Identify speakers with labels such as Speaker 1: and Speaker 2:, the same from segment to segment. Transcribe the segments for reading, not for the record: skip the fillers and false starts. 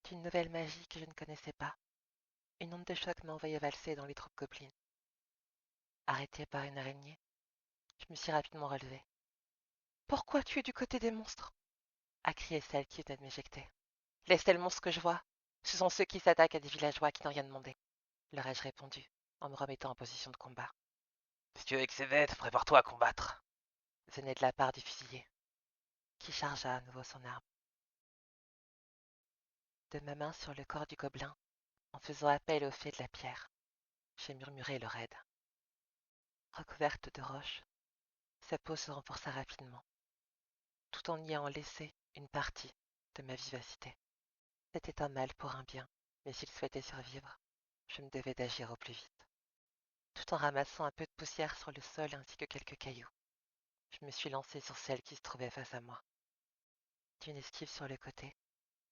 Speaker 1: d'une nouvelle magie que je ne connaissais pas. Une onde de choc m'a envoyé valser dans les troupes gobelines. Arrêtée par une araignée, je me suis rapidement relevée. Pourquoi tu es du côté des monstres a crié celle qui venait de m'éjecter. Les seuls monstres que je vois, ce sont ceux qui s'attaquent à des villageois qui n'ont rien demandé, leur ai-je répondu en me remettant en position de combat.
Speaker 2: Si tu veux excéder, prépare-toi à combattre.
Speaker 1: Venait de la part du fusilier, qui chargea à nouveau son arme. De ma main sur le corps du gobelin, en faisant appel au fée de la pierre, j'ai murmuré le raid. Recouverte de roches, sa peau se renforça rapidement, tout en y ayant laissé une partie de ma vivacité. C'était un mal pour un bien, mais s'il souhaitait survivre, je me devais d'agir au plus vite. Tout en ramassant un peu de poussière sur le sol ainsi que quelques cailloux, je me suis lancé sur celle qui se trouvait face à moi. D'une esquive sur le côté,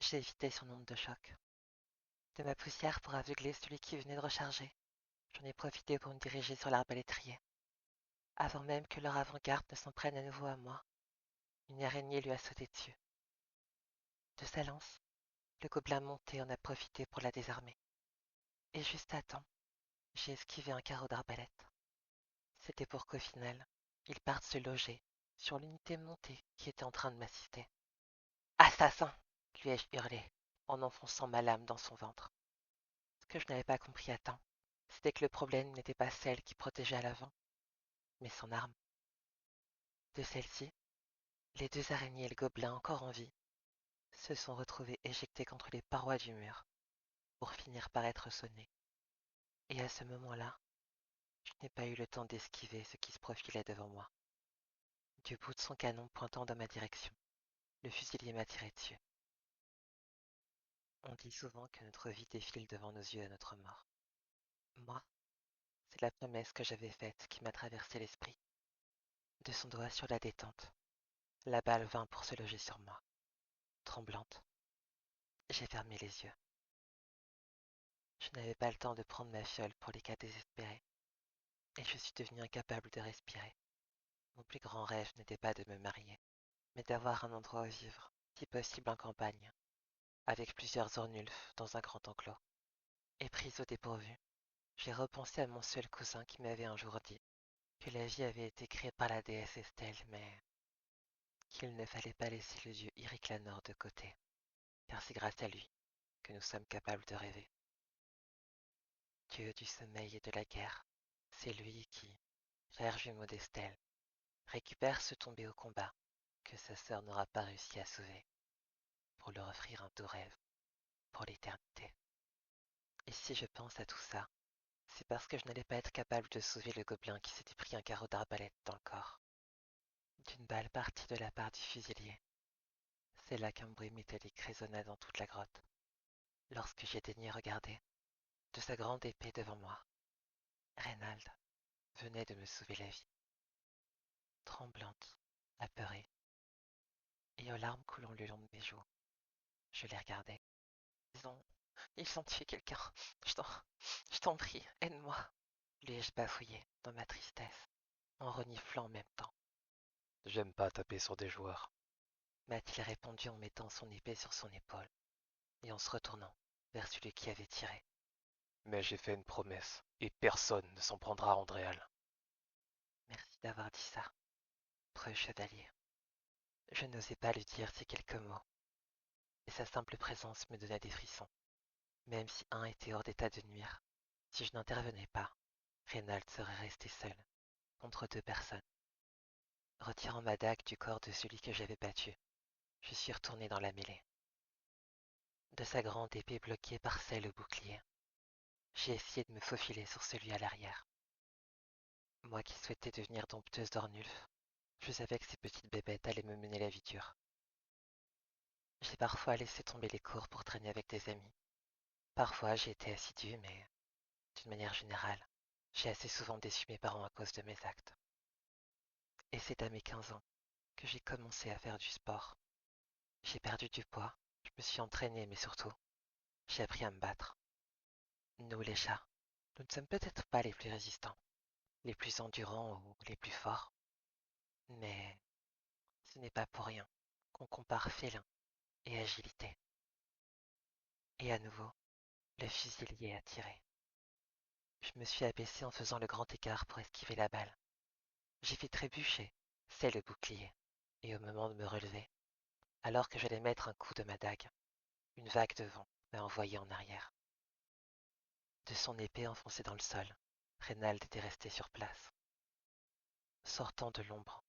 Speaker 1: j'ai évité son onde de choc. De ma poussière pour aveugler celui qui venait de recharger, j'en ai profité pour me diriger sur l'arbalétrier. Avant même que leur avant-garde ne s'en prenne à nouveau à moi, une araignée lui a sauté dessus. De sa lance, le gobelin monté en a profité pour la désarmer. Et juste à temps, j'ai esquivé un carreau d'arbalète. C'était pour qu'au final, ils partent se loger sur l'unité montée qui était en train de m'assister. Assassin lui ai-je hurlé en enfonçant ma lame dans son ventre. Ce que je n'avais pas compris à temps, c'était que le problème n'était pas celle qui protégeait à l'avant, mais son arme. De celle-ci, les deux araignées et le gobelin encore en vie se sont retrouvés éjectés contre les parois du mur pour finir par être sonnés. Et à ce moment-là, je n'ai pas eu le temps d'esquiver ce qui se profilait devant moi. Du bout de son canon pointant dans ma direction, le fusilier m'a tiré dessus. On dit souvent que notre vie défile devant nos yeux à notre mort. Moi, c'est la promesse que j'avais faite qui m'a traversé l'esprit. De son doigt sur la détente, la balle vint pour se loger sur moi. Tremblante, j'ai fermé les yeux. Je n'avais pas le temps de prendre ma fiole pour les cas désespérés, et je suis devenu incapable de respirer. Mon plus grand rêve n'était pas de me marier, mais d'avoir un endroit où vivre, si possible en campagne, avec plusieurs ornulfes dans un grand enclos. Et prise au dépourvu, j'ai repensé à mon seul cousin qui m'avait un jour dit que la vie avait été créée par la déesse Estelle, mais qu'il ne fallait pas laisser le dieu Iriklanor de côté, car c'est grâce à lui que nous sommes capables de rêver. Dieu du sommeil et de la guerre, c'est lui qui, frère jumeau d'Estelle, récupère ce tombé au combat que sa sœur n'aura pas réussi à sauver, pour leur offrir un doux rêve pour l'éternité. Et si je pense à tout ça, c'est parce que je n'allais pas être capable de sauver le gobelin qui s'était pris un carreau d'arbalète dans le corps. D'une balle partie de la part du fusilier, c'est là qu'un bruit métallique résonna dans toute la grotte. Lorsque j'ai daigné regarder, de sa grande épée devant moi, Reynald venait de me sauver la vie. Tremblante, apeurée, et aux larmes coulant le long de mes joues, je les regardais. Ils ont... Ils ont tué quelqu'un. Je t'en... Je t'en prie, aide-moi. Lui ai-je bafouillé dans ma tristesse, en reniflant en même temps.
Speaker 2: J'aime pas taper sur des joueurs.
Speaker 1: M'a-t-il répondu en mettant son épée sur son épaule et en se retournant vers celui qui avait tiré.
Speaker 2: Mais j'ai fait une promesse, et personne ne s'en prendra à Andréal.
Speaker 1: Merci d'avoir dit ça, preux chevalier. Je n'osais pas lui dire ces quelques mots, et sa simple présence me donna des frissons. Même si un était hors d'état de nuire, si je n'intervenais pas, Reynald serait resté seul, contre deux personnes. Retirant ma dague du corps de celui que j'avais battu, je suis retourné dans la mêlée. De sa grande épée bloquée par celle au bouclier, j'ai essayé de me faufiler sur celui à l'arrière. Moi qui souhaitais devenir dompteuse d'Ornulf, je savais que ces petites bébêtes allaient me mener la vie dure. J'ai parfois laissé tomber les cours pour traîner avec des amis. Parfois j'ai été assidu, mais d'une manière générale, j'ai assez souvent déçu mes parents à cause de mes actes. Et c'est à mes 15 ans que j'ai commencé à faire du sport. J'ai perdu du poids, je me suis entraîné, mais surtout, j'ai appris à me battre. Nous, les chats, nous ne sommes peut-être pas les plus résistants, les plus endurants ou les plus forts, mais ce n'est pas pour rien qu'on compare félin et agilité. Et à nouveau, le fusilier a tiré. Je me suis abaissé en faisant le grand écart pour esquiver la balle. J'ai fait trébucher, c'est le bouclier. Et au moment de me relever, alors que j'allais mettre un coup de ma dague, une vague de vent m'a envoyé en arrière. De son épée enfoncée dans le sol, Reynald était resté sur place. Sortant de l'ombre,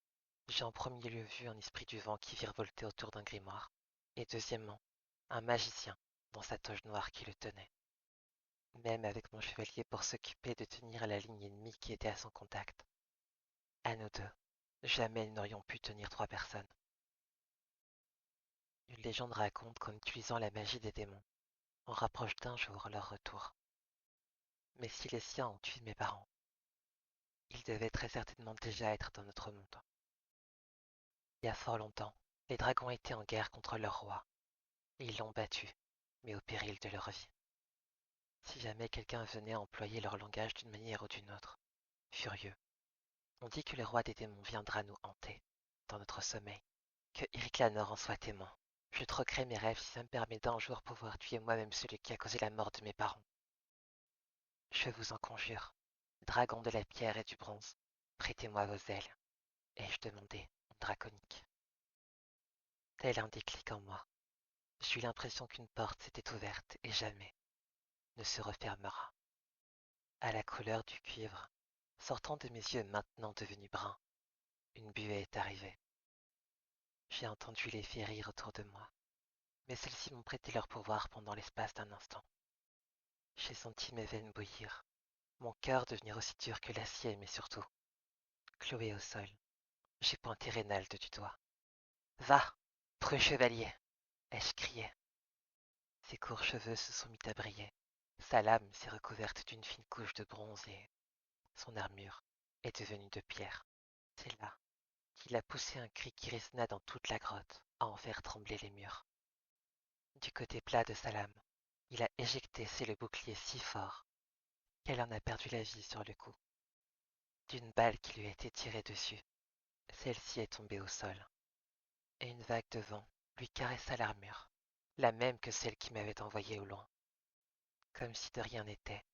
Speaker 1: j'ai en premier lieu vu un esprit du vent qui virevoltait autour d'un grimoire, et deuxièmement, un magicien dans sa toge noire qui le tenait. Même avec mon chevalier pour s'occuper de tenir la ligne ennemie qui était à son contact. À nous deux, jamais nous n'aurions pu tenir 3 personnes. Une légende raconte qu'en utilisant la magie des démons, on rapproche d'un jour leur retour. Mais si les siens ont tué mes parents, ils devaient très certainement déjà être dans notre monde. Il y a fort longtemps, les dragons étaient en guerre contre leur roi, et ils l'ont battu, mais au péril de leur vie. Si jamais quelqu'un venait à employer leur langage d'une manière ou d'une autre, furieux, on dit que le roi des démons viendra nous hanter, dans notre sommeil. Que Iriklanor en soit témoin. Je troquerai mes rêves si ça me permet d'un jour pouvoir tuer moi-même celui qui a causé la mort de mes parents. Je vous en conjure, dragon de la pierre et du bronze, prêtez-moi vos ailes. Ai-je demandé, en draconique. Tel un déclic en moi, j'eus l'impression qu'une porte s'était ouverte et jamais ne se refermera. À la couleur du cuivre, sortant de mes yeux maintenant devenus bruns, une buée est arrivée. J'ai entendu les fées rire autour de moi, mais celles-ci m'ont prêté leur pouvoir pendant l'espace d'un instant. J'ai senti mes veines bouillir, mon cœur devenir aussi dur que l'acier, mais surtout, cloué au sol, j'ai pointé Reynald du doigt. Va, preux chevalier, ai-je crié. Ses courts cheveux se sont mis à briller, sa lame s'est recouverte d'une fine couche de bronze et son armure est devenue de pierre. C'est là qu'il a poussé un cri qui résonna dans toute la grotte, à en faire trembler les murs. Du côté plat de sa lame, il a éjecté le bouclier si fort qu'elle en a perdu la vie sur le coup. D'une balle qui lui a été tirée dessus, celle-ci est tombée au sol, et une vague de vent lui caressa l'armure, la même que celle qui m'avait envoyé au loin. Comme si de rien n'était,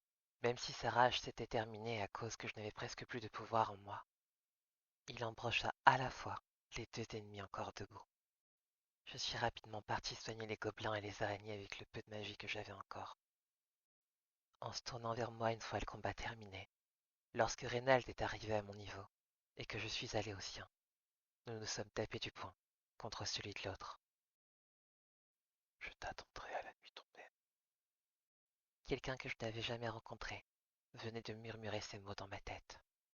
Speaker 1: même si sa rage s'était terminée à cause que je n'avais presque plus de pouvoir en moi. Il embrocha à la fois les 2 ennemis encore debout. Je suis rapidement parti soigner les gobelins et les araignées avec le peu de magie que j'avais encore. En se tournant vers moi une fois le combat terminé, lorsque Reynald est arrivé à mon niveau, et que je suis allé au sien, nous nous sommes tapés du poing contre celui de l'autre.
Speaker 2: Je t'attendrai à la nuit tombée.
Speaker 1: Quelqu'un que je n'avais jamais rencontré venait de murmurer ces mots dans ma tête.